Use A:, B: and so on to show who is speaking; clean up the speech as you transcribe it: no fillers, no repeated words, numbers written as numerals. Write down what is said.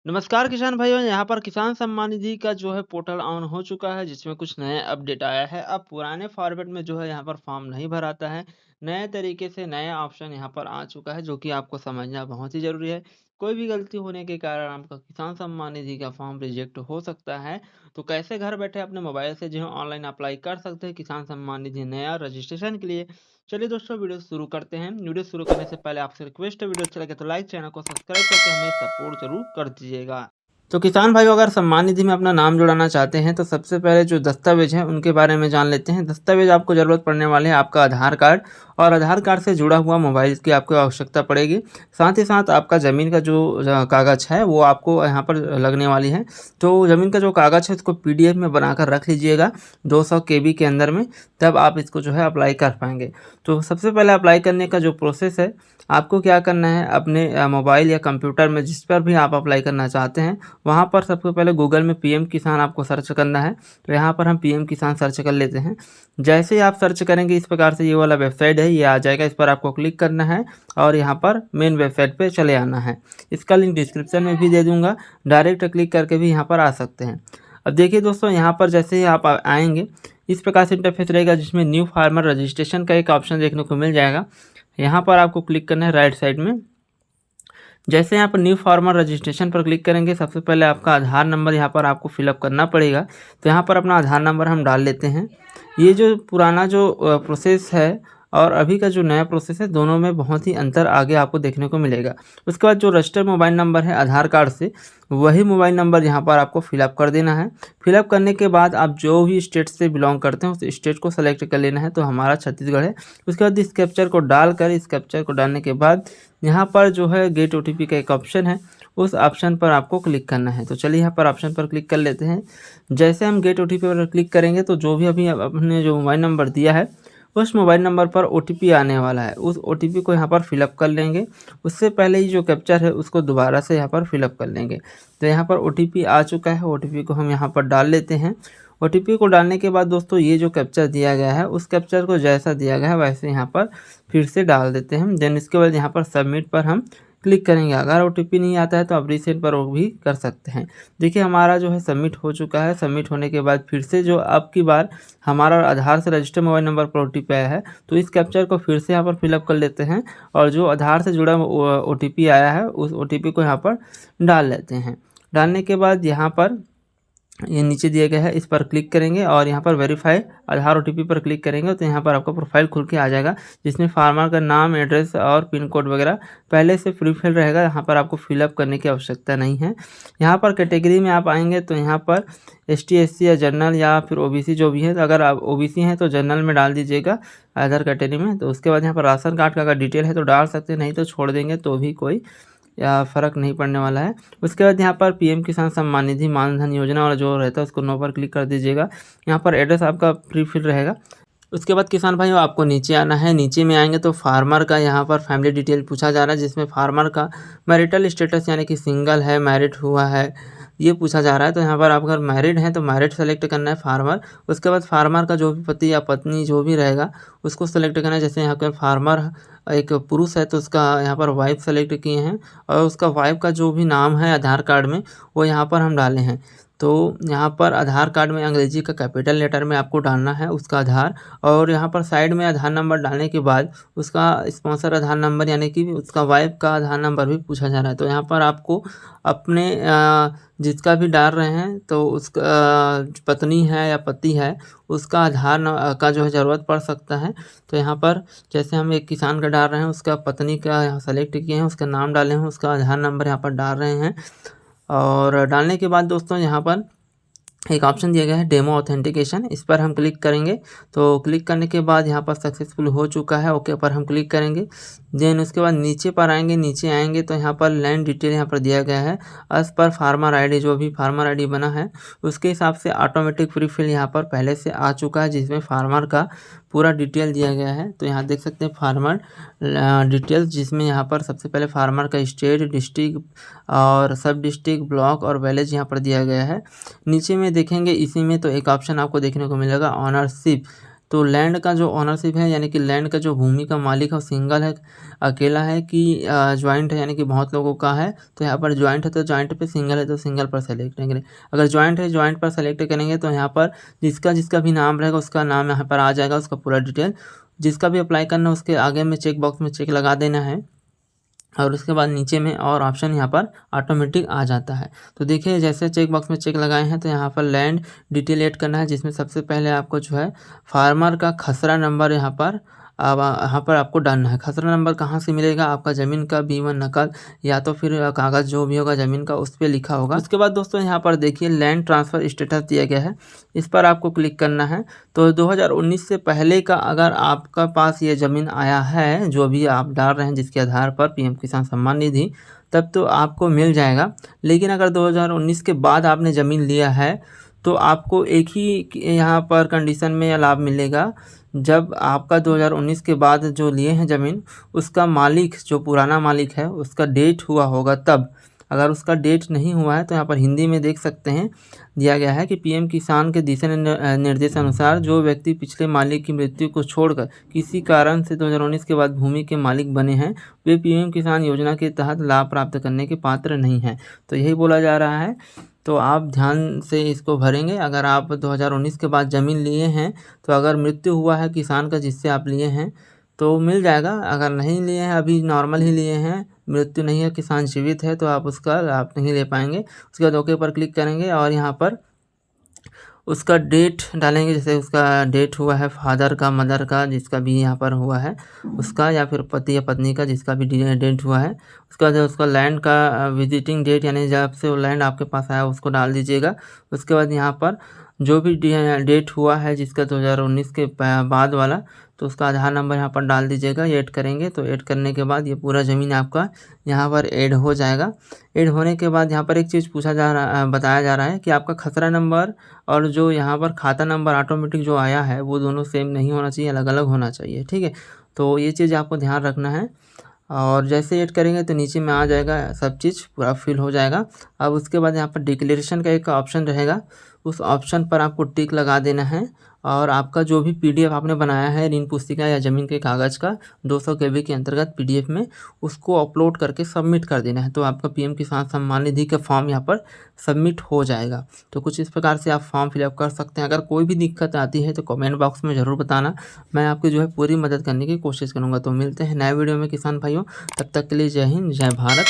A: नमस्कार किसान भाइयों, यहाँ पर किसान सम्मान निधि का जो है पोर्टल ऑन हो चुका है जिसमें कुछ नए अपडेट आया है। अब पुराने फॉर्मेट में जो है यहाँ पर फॉर्म नहीं भराता है। नए तरीके से नया ऑप्शन यहाँ पर आ चुका है जो कि आपको समझना बहुत ही ज़रूरी है। कोई भी गलती होने के कारण आपका किसान सम्मान निधि का फॉर्म रिजेक्ट हो सकता है। तो कैसे घर बैठे अपने मोबाइल से जो है ऑनलाइन अप्लाई कर सकते हैं किसान सम्मान निधि नया रजिस्ट्रेशन के लिए। चलिए दोस्तों, वीडियो शुरू करते हैं। वीडियो शुरू करने से पहले आपसे रिक्वेस्ट है, वीडियो अच्छा लगे तो लाइक, चैनल को सब्सक्राइब करके हमें सपोर्ट जरूर कर दीजिएगा। तो किसान भाइयों, अगर सम्मान निधि में अपना नाम जुड़ाना चाहते हैं तो सबसे पहले जो दस्तावेज हैं उनके बारे में जान लेते हैं। दस्तावेज आपको ज़रूरत पड़ने वाले हैं आपका आधार कार्ड और आधार कार्ड से जुड़ा हुआ मोबाइल की आपको आवश्यकता पड़ेगी। साथ ही साथ आपका ज़मीन का जो कागज़ है वो आपको यहाँ पर लगने वाली है। तो ज़मीन का जो कागज़ है उसको PDF में बनाकर रख लीजिएगा 200 KB के अंदर में, तब आप इसको जो है अप्लाई कर पाएंगे। तो सबसे पहले अप्लाई करने का जो प्रोसेस है, आपको क्या करना है, अपने मोबाइल या कंप्यूटर में जिस पर भी आप अप्लाई करना चाहते हैं वहाँ पर सबसे पहले गूगल में PM किसान आपको सर्च करना है। तो यहाँ पर हम PM किसान सर्च कर लेते हैं। जैसे ही आप सर्च करेंगे इस प्रकार से ये वाला वेबसाइट है, ये आ जाएगा। इस पर आपको क्लिक करना है और यहाँ पर मेन वेबसाइट पे चले आना है। इसका लिंक डिस्क्रिप्शन में भी दे दूँगा, डायरेक्ट क्लिक करके भी यहाँ पर आ सकते हैं। अब देखिए दोस्तों, यहाँ पर जैसे ही आप आएँगे इस प्रकार से इंटरफेस रहेगा जिसमें न्यू फार्मर रजिस्ट्रेशन का एक ऑप्शन देखने को मिल जाएगा। यहाँ पर आपको क्लिक करना है राइट साइड में। जैसे यहाँ पर न्यू फार्मर रजिस्ट्रेशन पर क्लिक करेंगे, सबसे पहले आपका आधार नंबर यहाँ पर आपको फिलअप करना पड़ेगा। तो यहाँ पर अपना आधार नंबर हम डाल लेते हैं। ये जो पुराना जो प्रोसेस है और अभी का जो नया प्रोसेस है, दोनों में बहुत ही अंतर आगे आपको देखने को मिलेगा। उसके बाद जो रजिस्टर्ड मोबाइल नंबर है आधार कार्ड से, वही मोबाइल नंबर यहाँ पर आपको फिलअप कर देना है। फिलअप करने के बाद आप जो भी स्टेट से बिलोंग करते हैं उस स्टेट को सेलेक्ट कर लेना है। तो हमारा छत्तीसगढ़ है। उसके बाद इस कैप्चर को डालकर, इस कैप्चर को डालने के बाद यहाँ पर जो है गेट OTP का एक ऑप्शन है, उस ऑप्शन पर आपको क्लिक करना है। तो चलिए यहाँ पर ऑप्शन पर क्लिक कर लेते हैं। जैसे हम गेट OTP पर क्लिक करेंगे तो जो भी अभी आपने जो मोबाइल नंबर दिया है उस मोबाइल नंबर पर OTP आने वाला है। उस OTP को यहाँ पर फिलअप कर लेंगे। उससे पहले ही जो कैप्चर है उसको दोबारा से यहाँ पर फिलअप कर लेंगे। तो यहाँ पर OTP आ चुका है, OTP को हम यहाँ पर डाल लेते हैं। OTP को डालने के बाद दोस्तों ये जो कैप्चर दिया गया है उस कैप्चर को जैसा दिया गया है वैसे यहाँ पर फिर से डाल देते हैं। देन इसके बाद यहाँ पर सबमिट पर हम क्लिक करेंगे। अगर OTP नहीं आता है तो आप रीसेट पर वो भी कर सकते हैं। देखिए हमारा जो है सबमिट हो चुका है। सबमिट होने के बाद फिर से जो अब की बार हमारा आधार से रजिस्टर्ड मोबाइल नंबर पर OTP आया है, तो इस कैप्चर को फिर से यहाँ पर फिलअप कर लेते हैं और जो आधार से जुड़ा OTP आया है उस OTP को यहाँ पर डाल लेते हैं। डालने के बाद यहाँ पर ये नीचे दिया गया है, इस पर क्लिक करेंगे और यहाँ पर वेरीफाई आधार OTP पर क्लिक करेंगे तो यहाँ पर आपका प्रोफाइल खुल के आ जाएगा जिसमें फार्मर का नाम, एड्रेस और पिन कोड वगैरह पहले से फ्री फिल रहेगा। यहाँ पर आपको फिलअप करने की आवश्यकता नहीं है। यहाँ पर कैटेगरी में आप आएंगे तो यहाँ पर ST SC या जनरल या फिर OBC जो भी है, तो अगर आप OBC हैं तो जनरल में डाल दीजिएगा अदर कैटेगरी में। तो उसके बाद यहाँ पर राशन कार्ड का अगर डिटेल है तो डाल सकते हैं, नहीं तो छोड़ देंगे तो भी कोई या फ़र्क नहीं पड़ने वाला है। उसके बाद यहाँ पर PM किसान सम्मान निधि मानधन योजना वाला जो रहता है उसको नो पर क्लिक कर दीजिएगा। यहाँ पर एड्रेस आपका प्री फिल रहेगा। उसके बाद किसान भाइयों आपको नीचे आना है। नीचे में आएंगे तो फार्मर का यहाँ पर फैमिली डिटेल पूछा जा रहा है जिसमें फार्मर का मैरिटल स्टेटस यानी कि सिंगल है, मैरिड हुआ है, ये पूछा जा रहा है। तो यहाँ पर आप अगर मैरिड हैं तो मैरिड सेलेक्ट करना है फार्मर। उसके बाद फार्मर का जो भी पति या पत्नी जो भी रहेगा उसको सेलेक्ट करना है। जैसे यहाँ पर फार्मर एक पुरुष है तो उसका यहाँ पर वाइफ सेलेक्ट किए हैं और उसका वाइफ का जो भी नाम है आधार कार्ड में वो यहाँ पर हम डाले हैं। तो यहाँ पर आधार कार्ड में अंग्रेजी का कैपिटल लेटर में आपको डालना है उसका आधार, और यहाँ पर साइड में आधार नंबर डालने के बाद उसका स्पॉन्सर आधार नंबर यानी कि उसका वाइफ का आधार नंबर भी पूछा जा रहा है। तो यहाँ पर आपको अपने जिसका भी डाल रहे हैं तो उसका पत्नी है या पति है उसका आधार का जो है ज़रूरत पड़ सकता है। तो यहाँ पर जैसे हम एक किसान का डाल रहे हैं उसका पत्नी का यहाँ सेलेक्ट किए हैं, उसका नाम डाले हैं, उसका आधार नंबर यहाँ पर डाल रहे हैं। और डालने के बाद दोस्तों यहाँ पर एक ऑप्शन दिया गया है डेमो ऑथेंटिकेशन, इस पर हम क्लिक करेंगे। तो क्लिक करने के बाद यहाँ पर सक्सेसफुल हो चुका है, ओके पर हम क्लिक करेंगे। देन उसके बाद नीचे पर आएंगे, नीचे आएंगे तो यहाँ पर लैंड डिटेल यहाँ पर दिया गया है एज पर फार्मर आईडी, जो भी फार्मर आईडी बना है उसके हिसाब से ऑटोमेटिक फ्री फिल यहाँ पर पहले से आ चुका है जिसमें फार्मर का पूरा डिटेल दिया गया है। तो यहाँ देख सकते हैं फार्मर डिटेल्स, जिसमें यहाँ पर सबसे पहले फार्मर का स्टेट, डिस्ट्रिक्ट और सब डिस्ट्रिक्ट, ब्लॉक और विलेज यहाँ पर दिया गया है। नीचे में देखेंगे इसी में तो एक ऑप्शन आपको देखने को मिलेगा ऑनरशिप। तो लैंड का जो ओनरशिप है यानी कि लैंड का जो भूमि का मालिक है वो सिंगल है, अकेला है कि जॉइंट है यानी कि बहुत लोगों का है। तो यहाँ पर जॉइंट है तो जॉइंट पे, सिंगल है तो सिंगल पर सेलेक्ट करेंगे। अगर जॉइंट है जॉइंट पर सेलेक्ट करेंगे तो यहाँ पर जिसका जिसका भी नाम रहेगा उसका नाम यहाँ पर आ जाएगा, उसका पूरा डिटेल। जिसका भी अप्लाई करना है उसके आगे में चेक बॉक्स में चेक लगा देना है और उसके बाद नीचे में और ऑप्शन यहाँ पर ऑटोमेटिक आ जाता है। तो देखिए जैसे चेक बॉक्स में चेक लगाए हैं तो यहाँ पर लैंड डिटेल ऐड करना है, जिसमें सबसे पहले आपको जो है फार्मर का खसरा नंबर यहाँ पर अब यहाँ पर आपको डालना है। खसरा नंबर कहाँ से मिलेगा? आपका ज़मीन का B1 नकल या तो फिर कागज़ जो भी होगा ज़मीन का उस पर लिखा होगा। उसके बाद दोस्तों यहाँ पर देखिए लैंड ट्रांसफ़र स्टेटस दिया गया है, इस पर आपको क्लिक करना है। तो 2019 से पहले का अगर आपका पास ये ज़मीन आया है, जो भी आप डाल रहे हैं जिसके आधार पर PM किसान सम्मान निधि, तब तो आपको मिल जाएगा। लेकिन अगर 2019 के बाद आपने ज़मीन लिया है तो आपको एक ही यहाँ पर कंडीशन में लाभ मिलेगा, जब आपका 2019 के बाद जो लिए हैं ज़मीन उसका मालिक जो पुराना मालिक है उसका डेट हुआ होगा तब। अगर उसका डेट नहीं हुआ है तो यहाँ पर हिंदी में देख सकते हैं दिया गया है कि PM किसान के दिशा निर्देश अनुसार जो व्यक्ति पिछले मालिक की मृत्यु को छोड़कर किसी कारण से 2019 के बाद भूमि के मालिक बने हैं वे PM किसान योजना के तहत लाभ प्राप्त करने के पात्र नहीं हैं। तो यही बोला जा रहा है, तो आप ध्यान से इसको भरेंगे। अगर आप 2019 के बाद ज़मीन लिए हैं तो अगर मृत्यु हुआ है किसान का जिससे आप लिए हैं तो मिल जाएगा। अगर नहीं लिए हैं, अभी नॉर्मल ही लिए हैं, मृत्यु नहीं है, किसान जीवित है, तो आप उसका लाभ नहीं ले पाएंगे। उसके बाद ओके पर क्लिक करेंगे और यहाँ पर उसका डेट डालेंगे, जैसे उसका डेट हुआ है फादर का, मदर का, जिसका भी यहाँ पर हुआ है उसका, या फिर पति या पत्नी का जिसका भी डेट हुआ है। उसके बाद उसका लैंड का विजिटिंग डेट यानी जब से वो लैंड आपके पास आया उसको डाल दीजिएगा। उसके बाद यहाँ पर जो भी डेट हुआ है जिसका 2019 के बाद वाला, तो उसका आधार नंबर यहाँ पर डाल दीजिएगा। ऐड करेंगे तो ऐड करने के बाद ये पूरा ज़मीन आपका यहाँ पर ऐड हो जाएगा। ऐड होने के बाद यहाँ पर एक चीज़ बताया जा रहा है कि आपका खसरा नंबर और जो यहाँ पर खाता नंबर ऑटोमेटिक जो आया है वो दोनों सेम नहीं होना चाहिए, अलग अलग होना चाहिए, ठीक है। तो ये चीज़ आपको ध्यान रखना है। और जैसे ऐड करेंगे तो नीचे में आ जाएगा, सब चीज़ पूरा फिल हो जाएगा। अब उसके बाद यहाँ पर डिक्लेरेशन का एक ऑप्शन रहेगा, उस ऑप्शन पर आपको टिक लगा देना है और आपका जो भी PDF आपने बनाया है ऋण पुस्तिका या ज़मीन के कागज़ का 200 KB के अंतर्गत PDF में, उसको अपलोड करके सबमिट कर देना है। तो आपका PM किसान सम्मान निधि का फॉर्म यहाँ पर सबमिट हो जाएगा। तो कुछ इस प्रकार से आप फॉर्म फिलअप कर सकते हैं। अगर कोई भी दिक्कत आती है तो कमेंट बॉक्स में ज़रूर बताना, मैं आपकी जो है पूरी मदद करने की कोशिश करूँगा। तो मिलते हैं नए वीडियो में किसान भाइयों, तब तक के लिए जय हिंद, जय भारत।